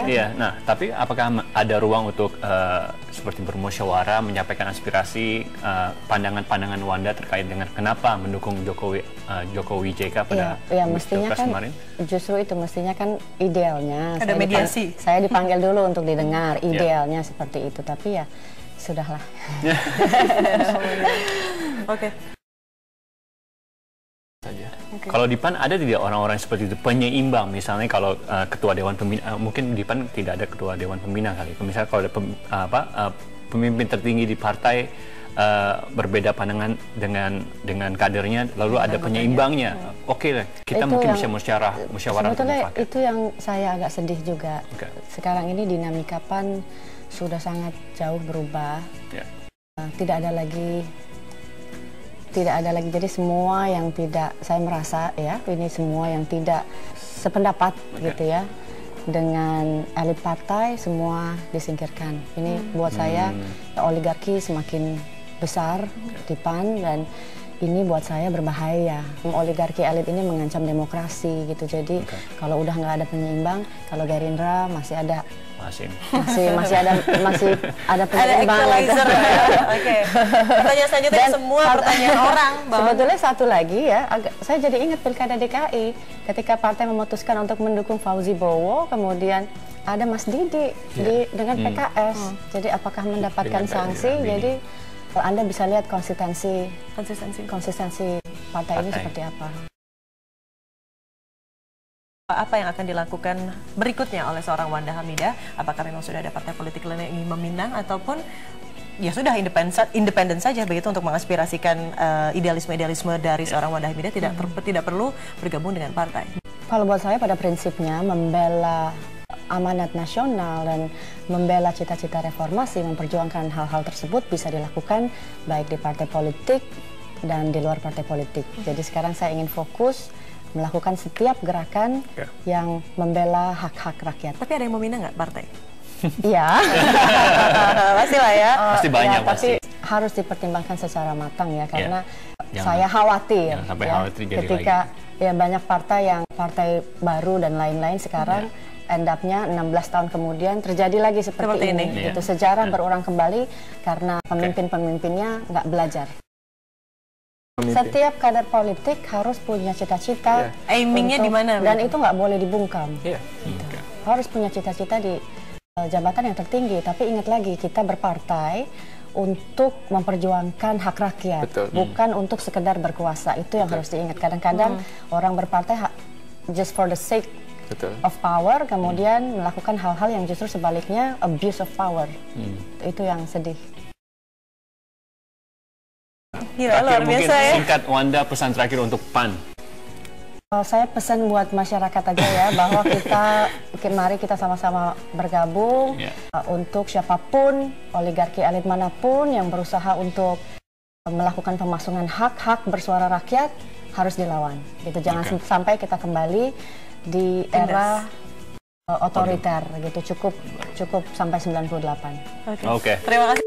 Iya, nah tapi apakah ada ruang untuk seperti bermusyawarah, menyampaikan aspirasi, pandangan-pandangan Wanda terkait dengan kenapa mendukung Jokowi JK pada mestinya kan kemarin? Justru itu mestinya kan idealnya. Ada mediasi. Saya dipanggil dulu untuk didengar, idealnya seperti itu, tapi ya sudahlah. Oke. Kalau di PAN ada tidak orang-orang seperti itu, penyeimbang, misalnya kalau ketua Dewan Pembina, mungkin di PAN tidak ada ketua Dewan Pembina kali, misalnya kalau ada pemimpin tertinggi di partai berbeda pandangan dengan kadernya, lalu ada penyeimbangnya, oke lah, kita mungkin bisa musyawarah. Sebetulnya itu yang saya agak sedih juga. Sekarang ini dinamika PAN sudah sangat jauh berubah, tidak ada lagi, jadi semua yang tidak, saya merasa ya, ini semua yang tidak sependapat gitu ya dengan elit partai, semua disingkirkan. Ini buat saya oligarki semakin besar di PAN, dan ini buat saya berbahaya. Oligarki elit ini mengancam demokrasi gitu. Jadi kalau udah nggak ada penyeimbang, kalau Gerindra masih ada penyeimbang. Oke. Pertanyaan selanjutnya semua pertanyaan orang. Sebetulnya satu lagi ya, saya jadi ingat Pilkada DKI ketika partai memutuskan untuk mendukung Fauzi Bowo, kemudian ada Mas Didi dengan PKS. Jadi apakah mendapatkan sanksi? Jadi Anda bisa lihat konsistensi partai ini seperti apa. Apa yang akan dilakukan berikutnya oleh seorang Wanda Hamidah? Apakah memang sudah ada partai politik lain yang ingin meminang, ataupun ya sudah independen saja begitu untuk mengaspirasikan idealisme-idealisme dari seorang Wanda Hamidah, tidak perlu bergabung dengan partai? Kalau buat saya pada prinsipnya membela amanat nasional dan membela cita-cita reformasi, memperjuangkan hal-hal tersebut bisa dilakukan baik di partai politik dan di luar partai politik. Jadi sekarang saya ingin fokus melakukan setiap gerakan yang membela hak-hak rakyat. Tapi ada yang mau minang nggak partai? Iya. Pastilah ya. Pasti banyak, tapi harus dipertimbangkan secara matang ya, karena saya khawatir ketika banyak partai yang partai baru dan lain-lain sekarang end up-nya 16 tahun kemudian terjadi lagi seperti ini. Itu sejarah berulang kembali karena pemimpin-pemimpinnya nggak belajar. Setiap kader politik harus punya cita-cita. Aimingnya di mana? Dan itu nggak boleh dibungkam. Harus punya cita-cita di jabatan yang tertinggi. Tapi ingat lagi, kita berpartai untuk memperjuangkan hak rakyat, bukan untuk sekedar berkuasa. Itu yang harus diingat. Kadang-kadang orang berpartai just for the sake of power, kemudian melakukan hal-hal yang justru sebaliknya abuse of power. Itu yang sedih. Gila, luar biasa ya. Singkat Wanda, pesan terakhir untuk PAN. Saya pesan buat masyarakat aja ya, bahwa mari kita sama-sama bergabung untuk siapapun, oligarki elit manapun yang berusaha untuk melakukan pemasungan hak-hak bersuara rakyat harus dilawan. Gitu. Jangan sampai kita kembali di era otoriter gitu. Cukup sampai 98. Terima kasih.